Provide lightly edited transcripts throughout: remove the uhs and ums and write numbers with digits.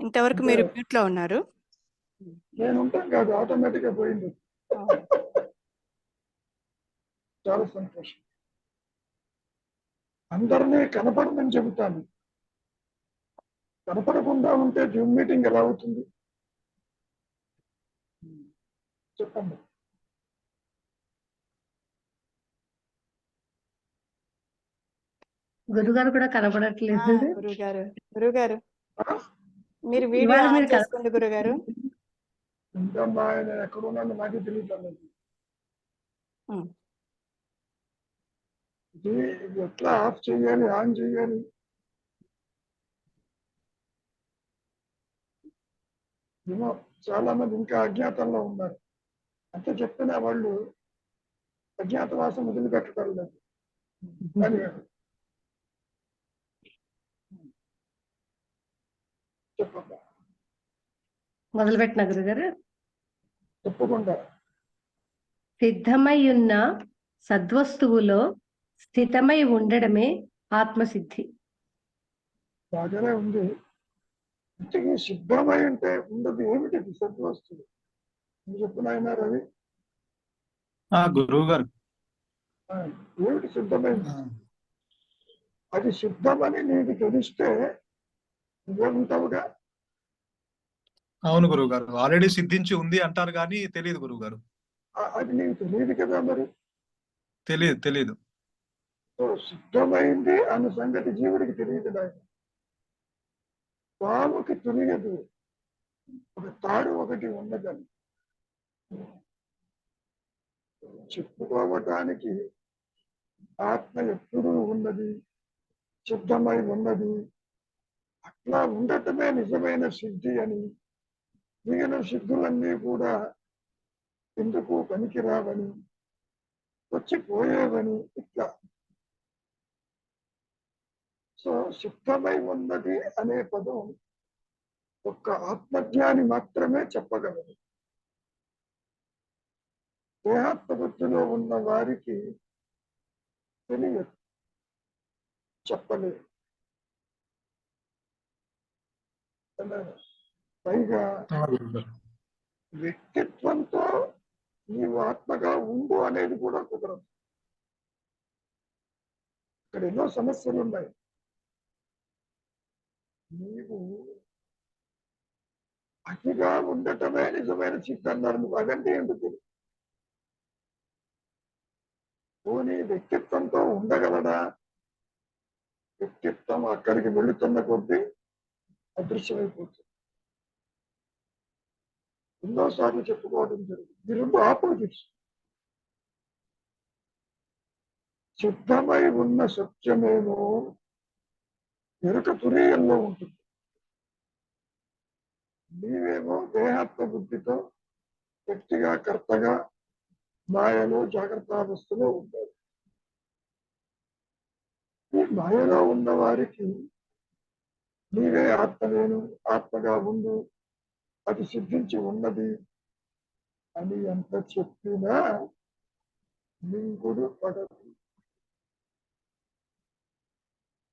ఇంతవరకు మీరు మ్యూట్ లో ఉన్నారు. నేను ఉంటాను కాదు, ఆటోమేటిక్ గా పోయింది. చాలా సంతోషం. అందరినీ కనపడమని చెబుతాను. కనపడకుండా ఉంటే జూమ్ మీటింగ్ ఎలా అవుతుంది? చెప్పండి. గురుగారు కూడా కనపడట్లేదు. గురుగారు మీరు వీడియో ఆన్ చేసుకోండి గురుగారు. ఇంకా ఆయన ఎక్కడున్నాను నాకే తెలియదు. ఇది ఎట్లా ఆఫ్ చేయాలి, ఆన్ చేయాలి? ఏమో చాలా మంది ఇంకా అజ్ఞాతంలో ఉన్నారు. అంటే చెప్తున్నా వాళ్ళు అజ్ఞాతవాసం వదిలిపెట్టడం లేదు. చెప్పండి. మొదలుపెట్టిన గురుగారు. తప్పకుండా. సిద్ధమై ఉన్న సద్వస్తువులో స్థితమై ఉండడమే ఆత్మసిద్ధి. బాగానే ఉంది. ఇంతకీ సిద్ధమై అంటే ఉండదు ఏమిటి? సద్వస్తువు చెప్పిన ఆయన రవి. గురువు గారు ఏమిటి సిద్ధమైంది? అది సిద్ధమని నీకు తెలిస్తే నువ్వేముంటావుగా. అవును గురువు గారు, ఆల్రెడీ సిద్ధించి ఉంది అంటారు కానీ తెలియదు గురువు గారు. అది నీకు తెలియదు కదా మరి. తెలియదు. సిద్ధమైంది అన్న సంగతి జీవుడికి తెలియదు. ఆయన పాముకి తెలియదు ఒక తాడు ఒకటి ఉన్నదని. చెప్పుకోవటానికి ఆత్మ ఎప్పుడూ ఉన్నది, సిద్ధమై ఉన్నది. అట్లా ఉండటమే నిజమైన సిద్ధి అని, మిగిలిన సిద్ధులన్నీ కూడా ఎందుకు పనికిరావని, వచ్చిపోయేవని ఇట్లా. సో సిద్ధమై ఉన్నది అనే పదం ఒక్క ఆత్మజ్ఞాని మాత్రమే చెప్పగలరు. దేహాత్మబుద్ధిలో ఉన్న వారికి తెలియదు, చెప్పలేదు. పైగా వ్యక్తిత్వంతో నీవు ఆత్మగా ఉండు అనేది కూడా కుదరదు. ఇక్కడ ఎన్నో సమస్యలు ఉన్నాయి. నీవు అతిగా ఉండటమే నిజమైన సిద్ధి అన్నారు. నువ్వు అదంటే ఎందుకు? పోనీ వ్యక్తిత్వంతో ఉండగలడా? వ్యక్తిత్వం అక్కడికి వెళుతున్న కొద్దీ అదృశ్యమైపోతుంది. ఎన్నోసార్లు చెప్పుకోవడం జరిగింది. ఈ రెండు ఆపోజిట్స్. సిద్ధమై ఉన్న సత్యమేమో ఎరుక తురీయంలో ఉంటుంది. నీవేమో దేహాత్మ బుద్ధితో వ్యక్తిగా కర్తగా మాయలో జాగ్రత్తావస్థలో ఉంటారు. ఈ మాయలో ఉన్న వారికి నీవే ఆత్మవేను, ఆత్మగా ఉండు, అది సిద్ధించి ఉన్నది అని ఎంత చెప్పినా మింగుడు పడదు.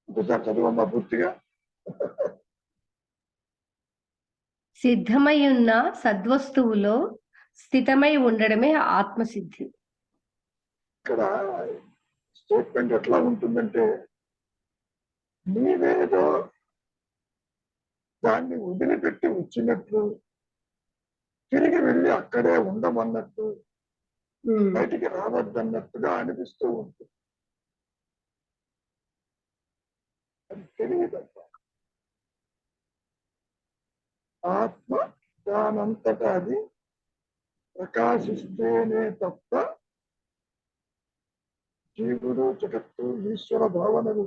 ఒకసారి చదువమ్మా పూర్తిగా. సిద్ధమై ఉన్న సద్వస్తువులో స్థితమై ఉండడమే ఆత్మసిద్ధి. ఇక్కడ స్టేట్మెంట్ ఎట్లా ఉంటుందంటే, నీవేదో దాన్ని వదిలిపెట్టి వచ్చినట్లు, తిరిగి వెళ్ళి అక్కడే ఉండమన్నట్టు, బయటికి రావద్దన్నట్టుగా అనిపిస్తూ ఉంటుంది. అది తెలియదట. ఆత్మ దానంతటా అది ప్రకాశిస్తేనే తప్ప జీవుడు, జగత్తు, ఈశ్వర భావనలు,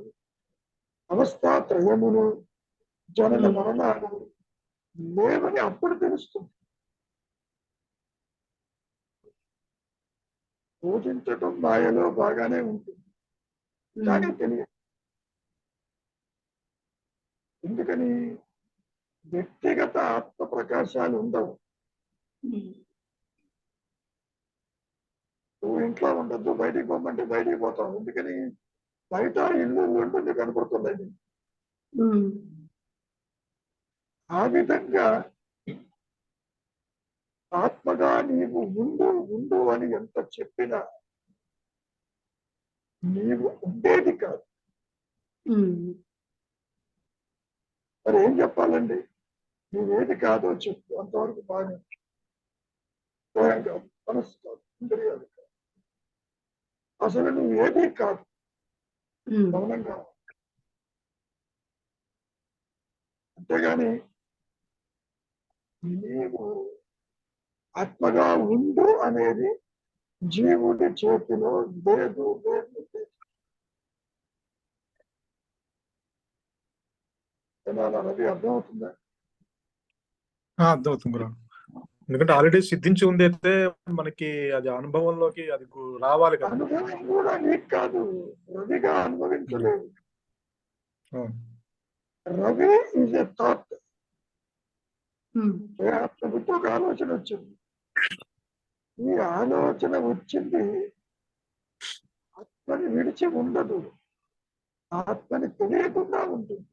అవస్థాత్రయములు, జనన మరణాలు లేవని అప్పుడు తెలుస్తుంది. పూజించటం మాయలో బాగానే ఉంటుంది, కానీ తెలియదు. ఎందుకని? వ్యక్తిగత ఆత్మ ప్రకాశాలు ఉండవు. నువ్వు ఇంట్లో ఉండద్దు, బయటికి పోమంటే బయటికి పోతావు. ఎందుకని? బయట ఇల్లు ఉంటుంది, కనపడుతుంది. ఆ విధంగా ఆత్మగా నీవు ఉండు ఉండు అని ఎంత చెప్పినా నీవు ఉండేది కాదు. మరి ఏం చెప్పాలండి? నువ్వేది కాదో చెప్పు, అంతవరకు బాగా స్వయంగా మనసు కాదు, ఇంద్రియాలు కాదు, అసలు నువ్వేది కాదు, మౌనంగా. అంతేగాని నీవు ఆత్మగా ఉండు అనేది జీవుడి చేతిలో లేదు లేదు లేదు. రవి అర్థమవుతుందా? అర్థమవుతుంది గురువు. ఎందుకంటే ఆల్రెడీ సిద్ధించి ఉంది అయితే మనకి అది అనుభవంలోకి అది రావాలి కదా. అనుభవం కూడా నీకు కాదు, రవిగా అనుభవించలేదు. Ravi is a thought. ప్రభుత్వ ఒక ఆలోచన వచ్చింది. ఈ ఆలోచన వచ్చింది ఆత్మని విడిచి ఉండదు, ఆత్మని తెలియకుండా ఉంటుంది.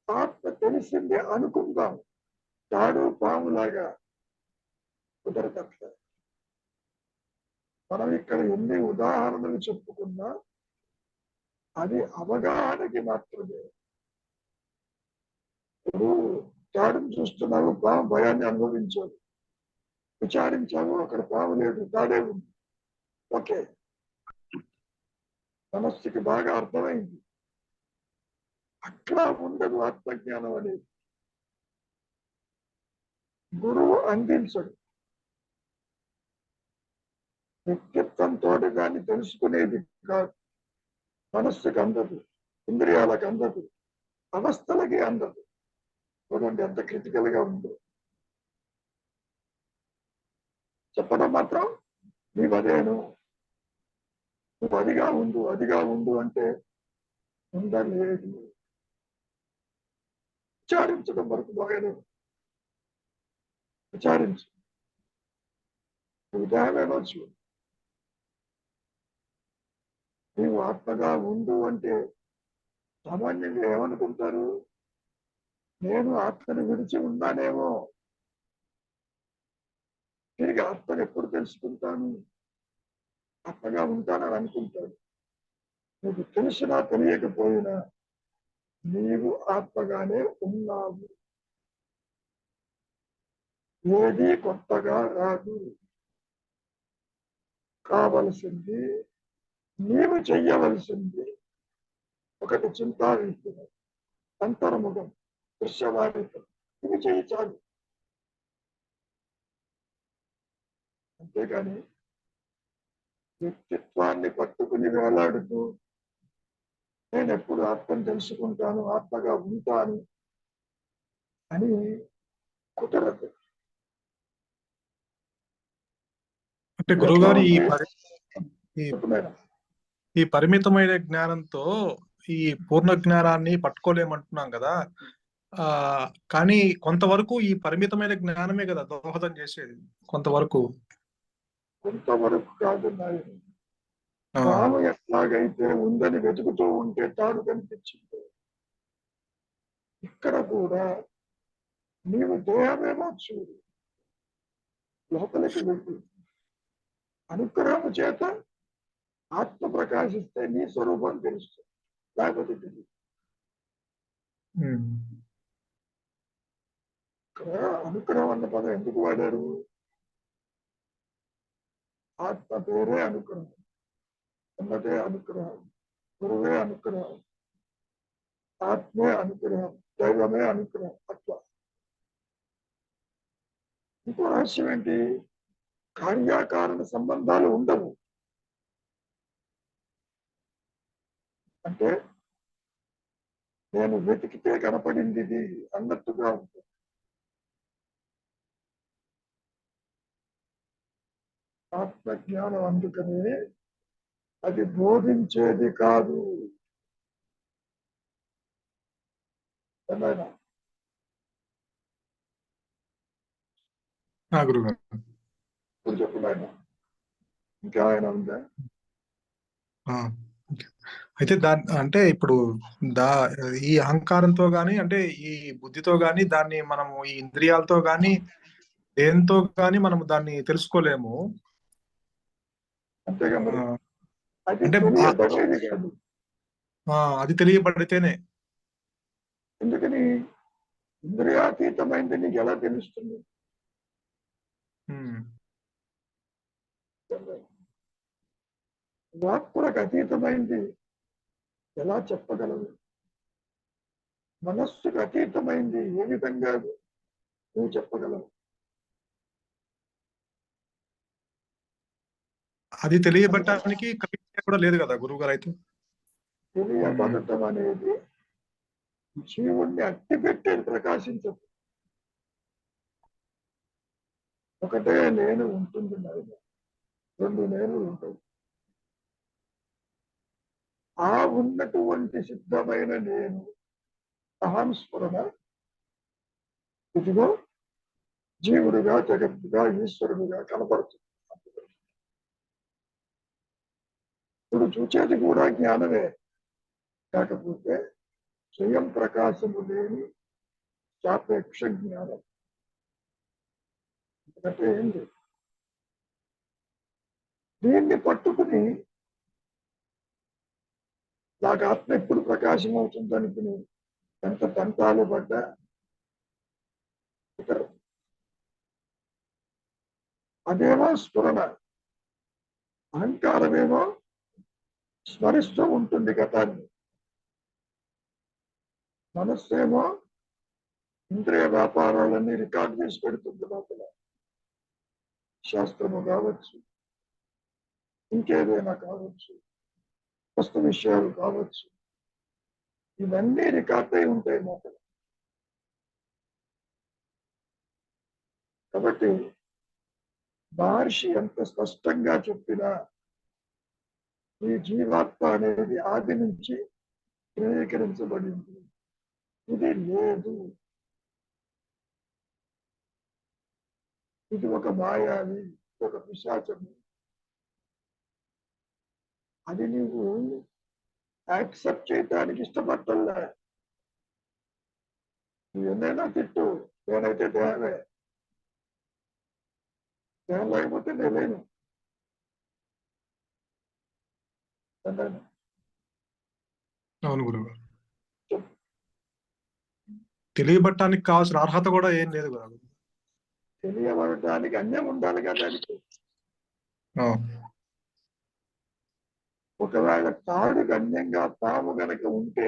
ఆత్మ తెలిసిందే అనుకుందాం, తాడు పాములాగా కుదరదట్లేదు. మనం ఇక్కడ ఎన్ని ఉదాహరణలు చెప్పుకున్నా అది అవగాహనకి మాత్రమే. ఇప్పుడు తాడును చూస్తున్నావు, పాము భయాన్ని అనుభవించావు, విచారించావు, అక్కడ పాము లేదు, తాడే ఉంది. ఓకే, మనస్సుకి బాగా అర్థమైంది. అక్కడ ఉండదు ఆత్మజ్ఞానం అనేది. గురువు అందించడు. వ్యక్తిత్వంతో దాన్ని తెలుసుకునేది కాదు. మనస్సుకి అందదు, ఇంద్రియాలకు అందదు, అవస్థలకి అందదు. చూడండి ఎంత క్రిటికల్ గా ఉందో. చెప్పడం మాత్రం నీవదేను, నువ్వు అదిగా ఉండు అదిగా ఉండు అంటే ఉండలేదు. విచారించడం వరకు బాగానే విచారించు, నువ్వు దేహమేనొచ్చు. నీవు ఆత్మగా ఉండు అంటే సామాన్యంగా ఏమనుకుంటారు? నేను ఆత్మని విడిచి ఉన్నానేమో, తిరిగి ఆత్మని ఎప్పుడు తెలుసుకుంటాను, ఆత్మగా ఉంటానని అనుకుంటాడు. నీకు తెలిసినా తెలియకపోయినా నీవు ఆత్మగానే ఉన్నావు. ఏది కొత్తగా రాదు. కావలసింది నీవు చెయ్యవలసింది ఒకటి: చింతావించిన అంతర్ముఖం, దృశ్యవారితం. ఇవి చేయి చాలు. అంతేగాని వ్యక్తిత్వాన్ని పట్టుకుని వేలాడుతూ నేను ఎప్పుడు ఆత్మను తెలుసుకుంటాను, ఆత్మగా ఉంటాను అని కుదరదు. అంటే గురువుగారు ఈ పరిమితమైన జ్ఞానంతో ఈ పూర్ణ జ్ఞానాన్ని పట్టుకోలేమంటున్నాం కదా. కానీ కొంతవరకు ఈ పరిమితమైన జ్ఞానమే కదా దోహదం చేసేది. కొంతవరకు కాదు నాయన. పాము ఎట్లాగైతే ఉందని వెతుకుతూ ఉంటే తాడు కనిపించింది, ఇక్కడ కూడా నీవు దేహమేమో చూడు, లోపలికి వెళ్ళు. అనుగ్రహం చేత ఆత్మ ప్రకాశిస్తే నీ స్వరూపం తెలుస్తుంది, లేకపోతే తెలియదు. ఇక్కడ అనుగ్రహం అన్న పదం ఎందుకు వాడారు? ఆత్మ పేరే అనుగ్రహం, ఉన్నదే అనుగ్రహం, గురువే అనుగ్రహం, ఆత్మే అనుగ్రహం, దైవమే అనుగ్రహం. అట్లా ఇంకో రహస్యం ఏంటి? కార్యాకారణ సంబంధాలు ఉండవు. అంటే నేను వెతికితే కనపడింది ఇది అన్నట్టుగా ఉంటుంది. ఆత్మజ్ఞానం అందుకనే అది బోధించేది కాదు. ఏమైనా గురుగారు చెప్పిన ఇంకా ఆయన ఉందా? అయితే అంటే ఇప్పుడు దా ఈ అహంకారంతో గాని అంటే ఈ బుద్ధితో గాని దాన్ని మనము ఈ ఇంద్రియాలతో గాని దేంతో గాని మనము దాన్ని తెలుసుకోలేము. అంతేగా ఆ, మరి. అది అంటే తెలియబడేది కాదు. అది తెలియబడితేనే. ఎందుకని ఇంద్రియాతీతమైంది నీకు ఎలా తెలుస్తుంది? ఉమ్, వాక్కులకు అతీతమైంది ఎలా చెప్పగలవు? మనస్సుకు అతీతమైంది ఏ విధంగా నువ్వు చెప్పగలవు? అది తెలియబట్టడానికి కలిగే కూడా లేదు కదా గురువు గారు అయితే. తెలియబడటం అనేది జీవుణ్ణి అట్టిపెట్టి ప్రకాశించదు. ఒకటే నేను ఉంటుంది, నాయన రెండు నేను ఉంటాయి. ఆ ఉన్నటువంటి సిద్ధమైన నేను అహం స్ఫురణ ఇదిగో జీవుడిగా, జగత్తుగా, ఈశ్వరుడిగా కనపడుతుంది. ఇప్పుడు చూచేది కూడా జ్ఞానమే, కాకపోతే స్వయం ప్రకాశము లేని సాపేక్ష జ్ఞానం. ఎందుకంటే ఏంటి, దీన్ని పట్టుకుని నాకు ఆత్మ ఎప్పుడు ప్రకాశం అవుతుంది అనుకుని ఎంత తంటాలు పడ్డా అదేమో స్ఫురణ, అహంకారమేమో స్మరిస్తూ ఉంటుంది గతాన్ని. మనస్సేమో ఇంద్రియ వ్యాపారాలన్నీ రికార్డ్ చేసి పెడుతుంది లోపల. శాస్త్రము కావచ్చు, ఇంకేదైనా కావచ్చు, వస్తు విషయాలు కావచ్చు, ఇవన్నీ రికార్డ్ అయి ఉంటాయి లోపల. కాబట్టి మహర్షి ఎంత స్పష్టంగా చెప్పినా ఈ జీవాత్మ అనేది ఆది నుంచి ధృవీకరించబడింది. ఇది లేదు, ఇది ఒక మాయావి, ఒక పిశాచము. అది నీవు యాక్సెప్ట్ చేయడానికి ఇష్టపడటంలే. నువ్వు ఎన్నైనా తిట్టు, నేనైతే దేహమే, దేహం లేకపోతే నేనేను. అవును గురువు గారు. తెలియబట్టడానికి కావాల్సిన అర్హత కూడా ఏం లేదు కదా. తెలియబడటానికి అన్యం ఉండాలి కదా దానికి. ఒకవేళ తాడుకు అన్యంగా తాము గనక ఉంటే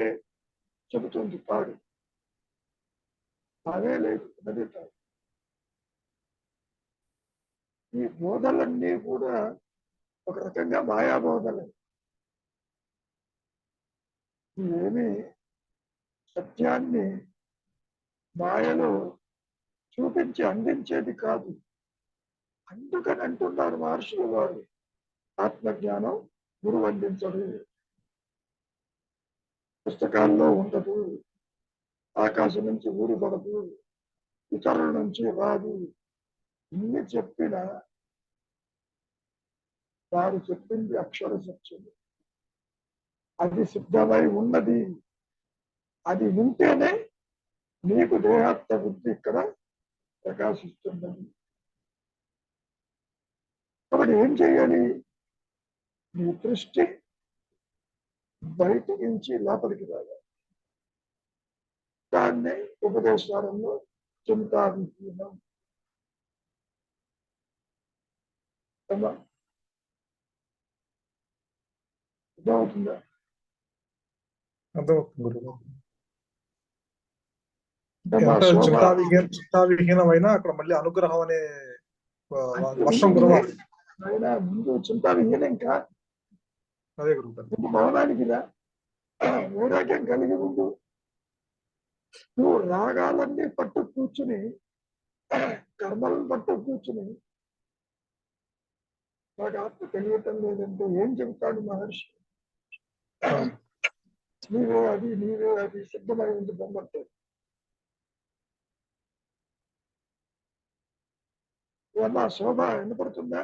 చెబుతుంది తాడు, తావే లేదు, అదే తాడు. ఈ బోధలన్నీ కూడా ఒక రకంగా మాయా బోధలే. ఏమి సత్యాన్ని మాయలో చూపించి అందించేది కాదు. అందుకని అంటున్నారు మహర్షులు వారు, ఆత్మజ్ఞానం గురువు అందించడు, పుస్తకాల్లో ఉండదు, ఆకాశం నుంచి ఊడిపడదు, ఇతరుల నుంచి రాదు. ఇన్ని చెప్పిన వారు చెప్పింది అక్షర సత్యం. అది సిద్ధమై ఉన్నది. అది ఉంటేనే నీకు దేహాత్మ బుద్ధి ఇక్కడ ప్రకాశిస్తున్నది. కాబట్టి ఏం చేయాలి? నీ దృష్టి బయటి నుంచి లోపలికి రావాలి. దాన్నే ఉపదేశాలలో చింతావిహీనం. అర్థమవుతుందా? అర్థమవుతుంది గురువు. ఎంత చింతావిహీనమైనా అక్కడ మళ్ళీ అనుగ్రహం అనే వర్షం కురవాలి. ఆయన ముందు చింతావిహీనం కా, అదే గురువు గారు. ముందు మౌనానికి రా, వైరాగ్యం కలిగి ఉండు. నువ్వు రాగాలన్నీ పట్టు కూర్చుని, కర్మలను పట్టు కూర్చుని వాడి ఆత్మ తెలియటం లేదంటే ఏం చెబుతాడు మహర్షి? నీవే అది, నీవే అది సిద్ధమై ఉంది బొమ్మట్టే. ఏమన్నా శోభ వినపడుతుందా?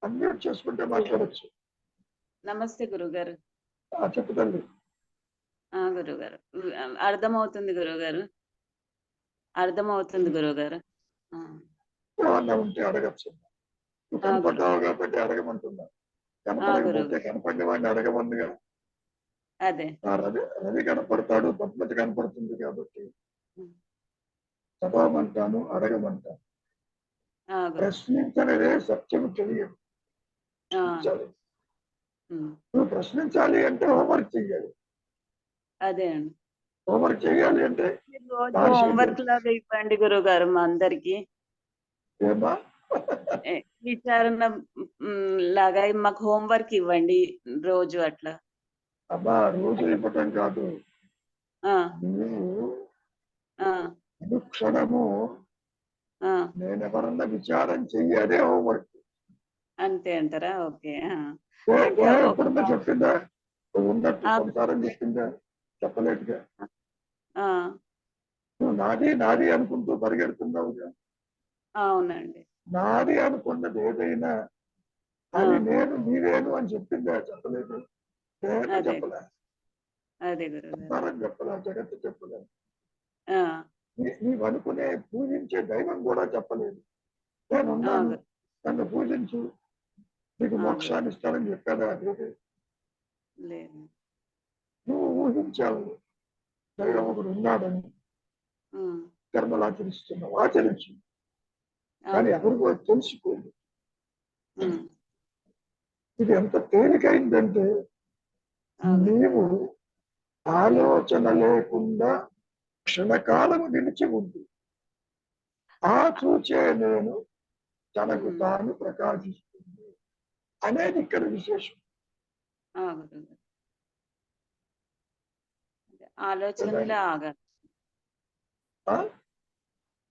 అన్మ్యూట్ చేసుకుంటే మాట్లాడచ్చు. నమస్తే గురుగారు. చెప్పుతండి. గురుగారు. అర్థమవుతుంది గురుగారు. అర్థమవుతుంది గురుగారు. ఏమన్నా ఉంటే అడగచ్చు. నువ్వు కనపడ్డావు కాబట్టి అడగమంటున్నా. కనపడకపోతే కనపడిన వాడిని అడగమందిగా. అదే రవి కనపడతాడు, పద్మతి కనపడుతుంది కాబట్టి చదవమంటాను, అడగమంటాను. ప్రశ్నించనిదే సత్యం తెలియదు. నువ్వు ప్రశ్నించాలి అంటే హోంవర్క్ చెయ్యాలి. అదే అండి. హోంవర్క్ చెయ్యాలి అంటే హోంవర్క్ లాగా ఇవ్వండి గురుగారు మా అందరికి. ఏమా విచారణ లాగా మాకు హోంవర్క్ ఇవ్వండి రోజు అట్లా. అబ్బా రోజు ఇవ్వటం కాదు, నువ్వు అనుక్షణము నేనెవరన్నా విచారం చెయ్యి, అదే హోంవర్క్. అంతే అంటారా? ఓకే. ఎప్పుడన్నా చెప్పిందా? ఉన్నట్టు సంసారం చెప్పిందా? చెప్పలేదుగా. నువ్వు నాది నాది అనుకుంటూ పరిగెడుతున్నావుగా. అవునండి. నాది అనుకున్నది ఏదైనా అది నేను నీవేను అని చెప్పిందా? చెప్పలేదు. చెప్పలే. సంసారం చెప్పలే, జగత్తు చెప్పలే. నీవు అనుకునే పూజించే దైవం కూడా చెప్పలేదు. నేనున్నాను, నన్ను పూజించు, నీకు మోక్షాన్ని ఇస్తానని చెప్పాడా? అదే నువ్వు ఊహించావు దైవం ఒకడు ఉన్నాడని, కర్మలు ఆచరిస్తున్నావు, ఆచరించు. కానీ ఎవరికో తెలుసుకోండి. ఇది ఎంత తేలికైందంటే నీవు ఆలోచన లేకుండా క్షణకాలము నిలిచి ఉంది. ఆ చూచే నేను తనకు తాను ప్రకాశిస్తుంది అనేది ఇక్కడ విశేషం. ఆలోచనలే ఆగాలి.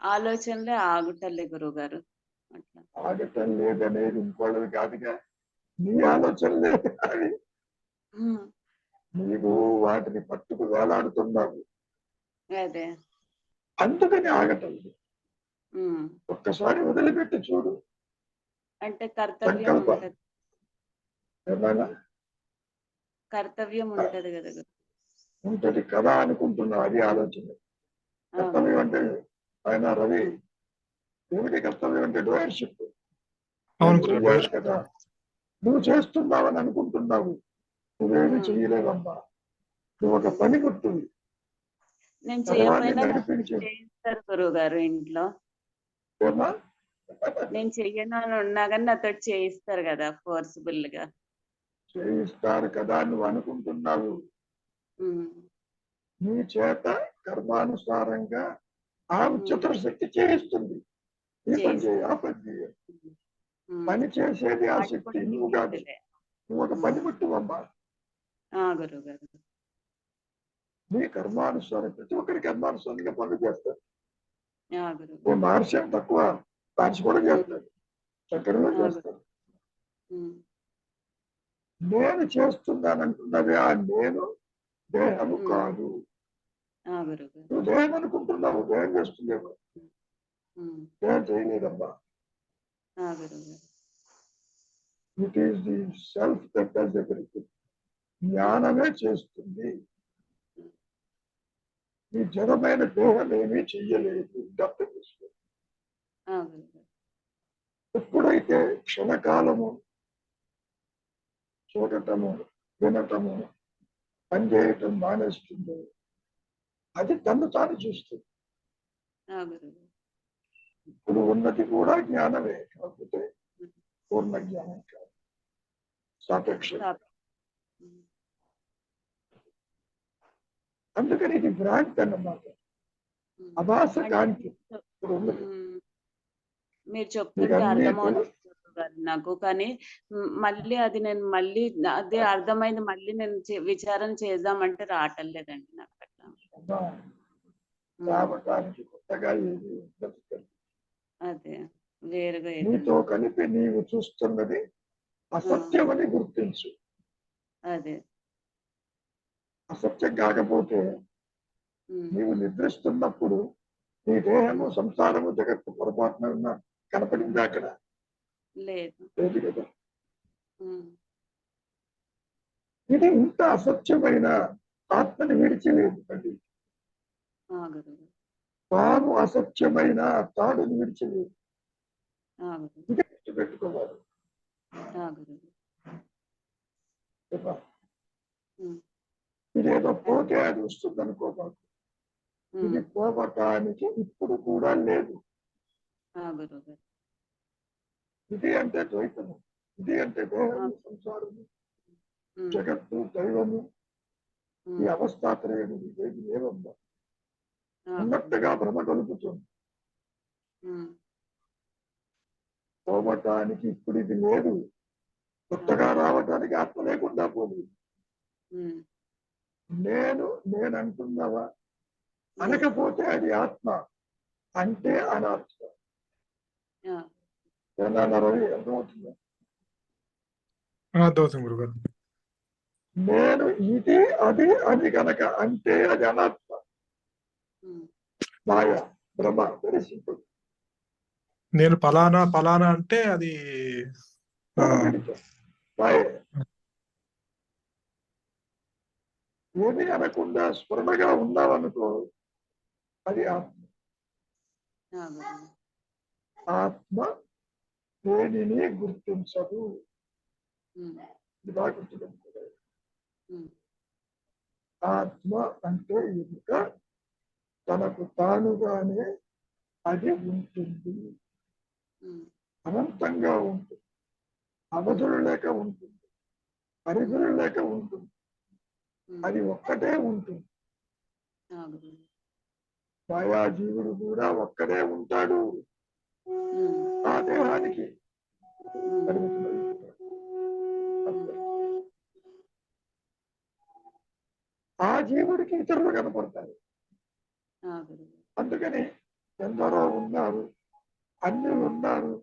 ఆలోచనలే ఆగుటలే గురువు గారు. ఆగటం లేదనేది ఇంకోళ్ళది కాదుగా, నీ ఆలోచనలే అది. నీవు వాటిని పట్టుకు వేలాడుతున్నావు, అదే అందుకని ఆగటం. ఒక్కసారి వదిలిపెట్టి చూడు. అంటే కర్తవ్యం ఉంటది. ఏమైనా కర్తవ్యం ఉంటది కదా, ఉంటది కదా అనుకుంటున్నా. అది ఆలోచన. కర్తవ్యం అంటే ఆయన రవి ఏమిటి కర్తవ్యం అంటే డోయర్షిప్ కదా. నువ్వు చేస్తున్నావని అనుకుంటున్నావు, నువ్వేమి చెయ్యలేవమ్మా. నువ్వు ఒక పని గుర్తుంది. నేను చేయకపోయినా చేయిస్తారు గురువు గారు ఇంట్లో. నేను చెయ్యను అని ఉన్నా కానీ నాతో చేయిస్తారు కదా, ఫోర్స్ఫుల్ గా చేయిస్తారు కదా నువ్వు అనుకుంటున్నావు. నీ చేత కర్మానుసారంగా ఆ ఉच्चतर శక్తి చేయిస్తుంది. ఈ పని చేయి, ఆ పని చేయ. పని చేసేది ఆ శక్తి, నువ్వు కాదు. నువ్వు ఒక పని పట్టువమ్మా. గురువు గారు నీ కర్మానుసారం ప్రతి ఒక్కరి కర్మానుసారంగా పనులు చేస్తారు. మహర్షి తక్కువ, మహర్షి కూడా చేస్తాడు, చక్కెరలో చేస్తాడు. నేను చేస్తున్నానంటున్నది ఆ నేను దేహము కాదు. నువ్వు దేహం అనుకుంటున్నావు, దేహం చేస్తుందేమో. దేహం చేయలేదమ్మా. It is the self that does everything. జ్ఞానమే చేస్తుంది. ఈ జడమైన దేహం ఏమీ చెయ్యలేదు. డాక్టర్ ఎప్పుడైతే క్షణకాలము చూడటము, వినటము, పనిచేయటం మానేస్తుందో అది తను తాను చూస్తుంది. ఇప్పుడు ఉన్నది కూడా జ్ఞానమే, కాకపోతే పూర్ణ జ్ఞానం కాదు, సాపేక్ష. అందుకని ఇది భ్రాంతి అన్నమాట, అభాస కాంతి. ఇప్పుడు ఉన్నది మీరు చెప్తుంటే అర్థమవుతుంది నాకు, కానీ మళ్ళీ అది నేను మళ్ళీ అదే అర్థమైంది, మళ్ళీ నేను విచారణ చేద్దామంటే రావటం లేదండి నాకు అట్లా. రావటానికి కొత్తగా ఏది ఉండదు. అదే వేరుగా నీతో కలిపి నీవు చూస్తున్నది అసత్యమని గుర్తించు. అదే అసత్యం కాకపోతే నీవు నిద్రిస్తున్నప్పుడు నీ దేహము, సంసారము, జగత్తు పొరపాటున కనపడింది అక్కడ? లేదు కదా. ఇది ఇంత అసత్యమైన ఆత్మని విడిచిలేదు అది. గురుగారు. తాను అసత్యమైన తాడుని విడిచిలేదు. గురుగారు. ఇది గుర్తుపెట్టుకోవాలి. గురుగారు. కదా? ఉమ్. ఇదేదో పోతే అది వస్తుంది అనుకోబాకు. ఇది పోవటానికి ఇప్పుడు కూడా లేదు. గురుగారు. ఇది అంటే ద్వైతము, ఇది అంటే దేహము, సంసారము, జగత్తు, దైవము, ఈ అవస్థాత్రయము ఇదేది లేవమ్మా. ఉన్నట్టుగా భ్రమ కలుగుతుంది. పోవటానికి ఇప్పుడు ఇది లేదు. కొత్తగా రావటానికి ఆత్మ లేకుండా పోలేదు. నేనంటున్నావా అనకపోతే అది ఆత్మ, అంటే అనాత్మ. రవి అర్థమవుతుందా? అర్థమవుతుంది గురుగారు. నేను ఇది అది అది కనుక అంటే అది అనాత్మ, మాయ, భ్రమ. Very simple. నేను ఫలానా ఫలానా అంటే అది మాయ. ఏమి అనకుండా స్ఫురణగా ఉన్నావనుకో అది ఆత్మ. ఆత్మ దేనిని గుర్తించదు. ఇది బాగా గుర్తుపెట్టుకోవాలి. ఆత్మ అంటే ఎదుక తనకు తానుగానే అది ఉంటుంది, అనంతంగా ఉంటుంది, అవధులు లేక ఉంటుంది, పరిధులు లేక ఉంటుంది. అది ఒక్కటే ఉంటుంది. మాయాజీవుడు కూడా ఒక్కడే ఉంటాడు. ఆ దేహానికి పరిమితమై ఉంటాడు. ఆ జీవుడికి ఇతరులు కనపడతారు. అందుకని ఎందరో ఉన్నారు, అన్ని ఉన్నారు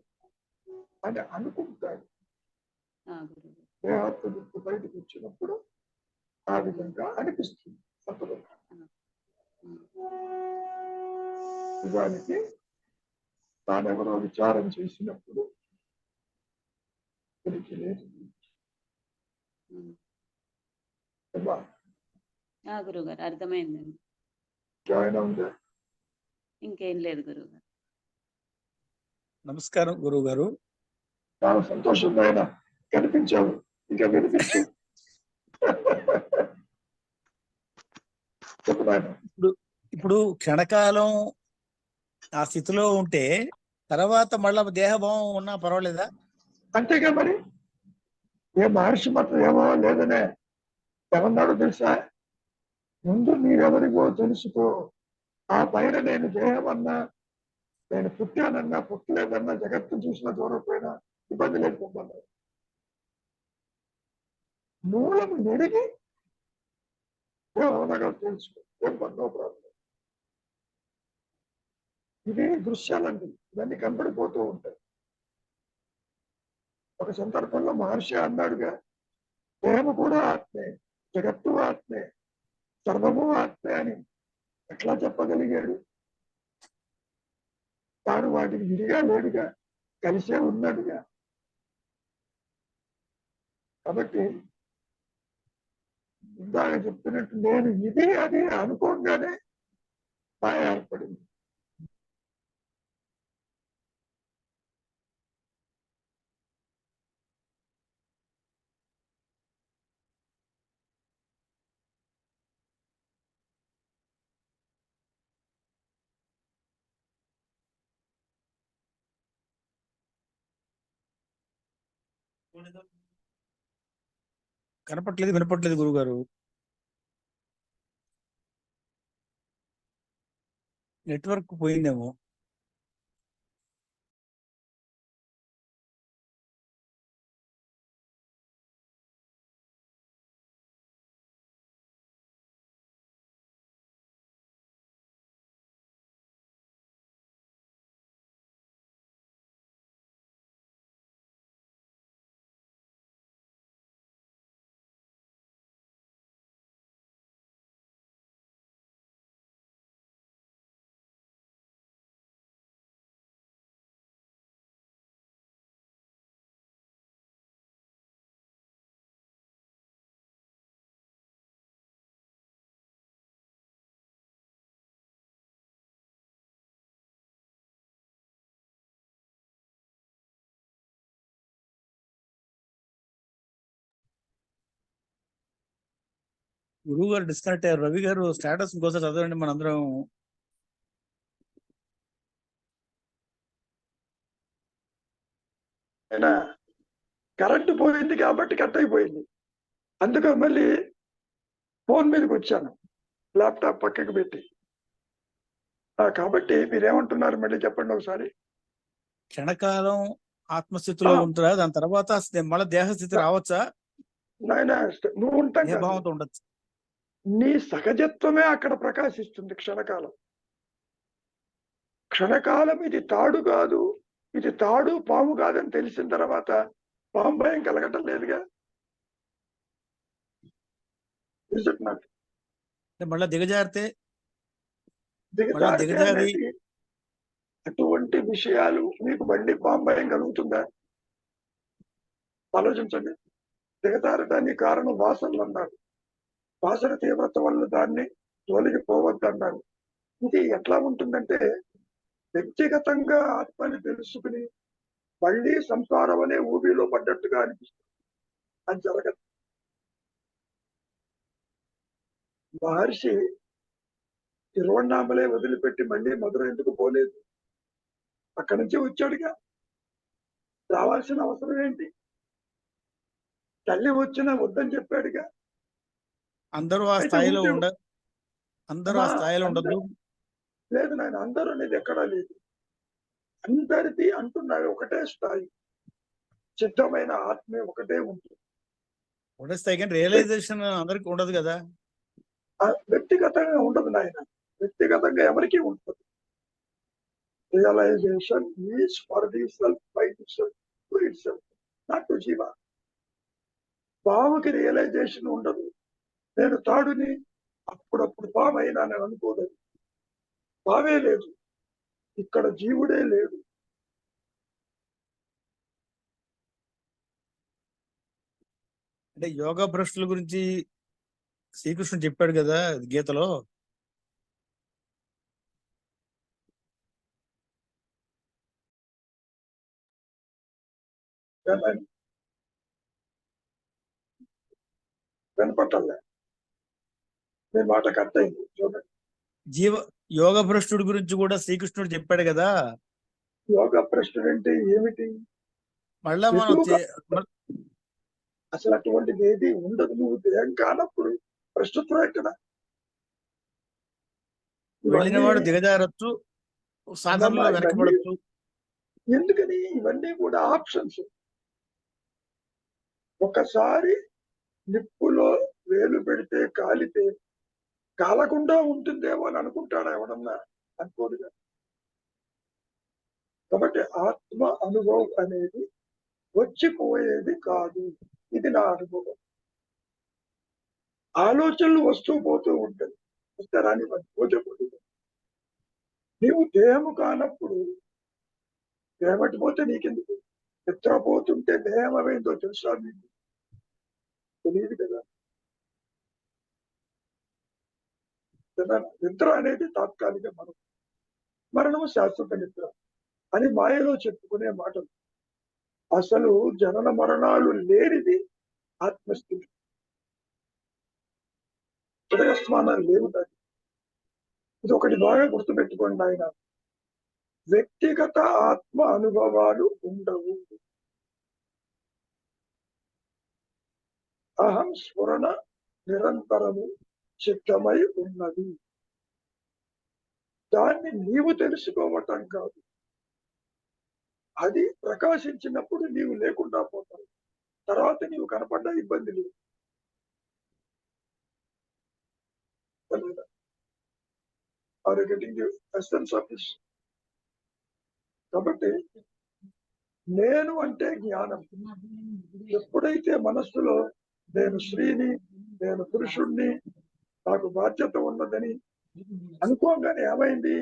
అని అనుకుంటాడు. దేహాత్మ బయటకు వచ్చినప్పుడు ఆ విధంగా అనిపిస్తుంది. నిజానికి తానెవరో విచారం చేసినప్పుడు లేదు. గురుగారు అర్థమైందండి. ఇంకేం లేదు గురుగారు. నమస్కారం గురువు గారు. చాలా సంతోషం ఆయన కనిపించావు. ఇంకా వినిపించు. ఇప్పుడు క్షణకాలం ఆ స్థితిలో ఉంటే తర్వాత మళ్ళా దేహభావం ఉన్నా పర్వాలేదా? అంతేగా మరి. ఏ మహర్షి మాత్రం ఏమో లేదనే ఏమన్నాడు తెలుసా? ముందు మీరెవరిగో తెలుసుకో, ఆ పైన నేను దేహమన్నా, నేను పుట్టానన్నా పుట్టలేదన్నా, జగత్తు చూసినా చూడకపోయినా ఇబ్బంది లేకపోతున్నా. మూలము నెడిగి ఏమనగా తెలుసుకో, ఏం నో ప్రాబ్లం. ఇది దృశ్యాలండి, ఇవన్నీ కనపడిపోతూ ఉంటాయి. ఒక సందర్భంలో మహర్షి అన్నాడుగా, దేహము కూడా ఆత్మే, జగత్తు ఆత్మే, సర్వము ఆత్మే అని ఎట్లా చెప్పగలిగాడు? తాను వాటికి విడిగా లేడుగా, కలిసే ఉన్నాడుగా. కాబట్టి ఇందాక చెప్తున్నట్టు నేను ఇది అది అనుకోగానే మాయ ఏర్పడింది. కనపట్లేదు, వినపట్లేదు గురుగారు. నెట్వర్క్ పోయిందేమో. గురువు గారు డిస్కనెక్ట్ అయ్యారు. రవి గారు స్టేటస్ ఇంకోసారి చదవండి మనందరం. అయినా కరెంటు పోయింది కాబట్టి కట్ అయిపోయింది. అందుకే మళ్ళీ ఫోన్ మీదకి వచ్చాను, ల్యాప్టాప్ పక్కకి పెట్టి. కాబట్టి మీరేమంటున్నారు మళ్ళీ చెప్పండి ఒకసారి. క్షణకాలం ఆత్మస్థితిలో ఉంటారా, దాని తర్వాత మళ్ళీ దేహస్థితి రావచ్చా? నాయన నువ్వు ఉంటాం కదా, దేహభావంతో ఉండొచ్చు. నీ సహజత్వమే అక్కడ ప్రకాశిస్తుంది క్షణకాలం. క్షణకాలం ఇది తాడు కాదు, ఇది తాడు పాము కాదని తెలిసిన తర్వాత పాము భయం కలగటం లేదుగా. మళ్ళా దిగజారితే దిగజారి అటువంటి విషయాలు మీకు మళ్ళీ పాము భయం కలుగుతుందా? ఆలోచించండి. దిగజారడానికి కారణం వాసనలు అన్నారు. వాసన తీవ్రత వల్ల దాన్ని తొలగిపోవద్దన్నారు. ఇది ఎట్లా ఉంటుందంటే, వ్యక్తిగతంగా ఆత్మని తెలుసుకుని మళ్ళీ సంసారం అనే ఊబిలో పడ్డట్టుగా అనిపిస్తుంది. అది జరగదు. మహర్షి తిరువణామలై వదిలిపెట్టి మళ్ళీ మధుర ఎందుకు పోలేదు? అక్కడి నుంచి వచ్చాడుగా. రావాల్సిన అవసరం ఏంటి? తల్లి వచ్చినా వద్దని చెప్పాడుగా. అందరూ ఆ స్థాయిలో ఉండదు. లేదు నాయన, అందరూ అనేది ఎక్కడా లేదు. అందరిది అంటున్నాడు ఒకటే స్థాయి, సిద్ధమైన ఆత్మే ఒకటే ఉంటుంది. ఒకటే స్థాయి కానీ రియలైజేషన్ అందరికి ఉండదు కదా. వ్యక్తిగతంగా ఉండదు నాయన, వ్యక్తిగతంగా ఎవరికి ఉంటుంది. Realisation is for the self, by the self, to itself, not to జీవ. పాముకి రియలైజేషన్ ఉండదు. నేను తాడుని, అప్పుడప్పుడు పాము అయినా నేను అనుకోలేదు. పామే లేదు, ఇక్కడ జీవుడే లేడు. అంటే యోగా భ్రష్టుల గురించి శ్రీకృష్ణుడు చెప్పాడు కదా గీతలో. వినపట్టలే, మీ మాట కట్ అయింది. చూడండి, యోగ భ్రష్టుడి గురించి కూడా శ్రీకృష్ణుడు చెప్పాడు కదా. యోగ ప్రశ్న అంటే ఏమిటి? మళ్ళా మనం అసలు అటువంటిది ఏది ఉండదు. నువ్వు దేహం కానప్పుడు ప్రస్తుతం ఎక్కడ వెళ్ళినవాడు దిగజారచ్చు, సాధనలో వెనకబడచ్చు. ఎందుకని? ఇవన్నీ కూడా ఆప్షన్స్. ఒకసారి నిప్పులో వేలు పెడితే కాలితే కాలకుండా ఉంటుందేమో అని అనుకుంటాడా ఎవడన్నా? అనుకోడుగా. కాబట్టి ఆత్మ అనుభవం అనేది వచ్చిపోయేది కాదు. ఇది నా అనుభవం. ఆలోచనలు వస్తూ పోతూ ఉంటుంది, ఉత్తరాన్ని పూజపడు. నీవు దేహము కానప్పుడు దేహమటిపోతే నీకెందుకు? నిద్రపోతుంటే దేహం అవేందో తెలుసా మీకు? తెలియదు కదా. నిద్ర అనేది తాత్కాలిక మరణము శాశ్వత నిద్ర అని మాయలో చెప్పుకునే మాటలు. అసలు జనన మరణాలు లేనిది ఆత్మస్థితి. ఉదయస్మానాలు లేవు దాన్ని. ఇది ఒకటి బాగా గుర్తుపెట్టుకోండి ఆయన. వ్యక్తిగత ఆత్మ అనుభవాలు ఉండవు. అహం స్ఫురణ నిరంతరము సిద్ధమై ఉన్నది. దాన్ని నీవు తెలుసుకోవటం కాదు. అది ప్రకాశించినప్పుడు నీవు లేకుండా పోతావు. తర్వాత నీవు కనపడ్డా ఇబ్బంది లేదు. Are getting the essence of this. కాబట్టి నేను అంటే జ్ఞానం. ఎప్పుడైతే మనస్సులో నేను స్త్రీని, నేను పురుషుణ్ణి, నాకు బాధ్యత ఉన్నదని అనుకోగానే ఏమైంది?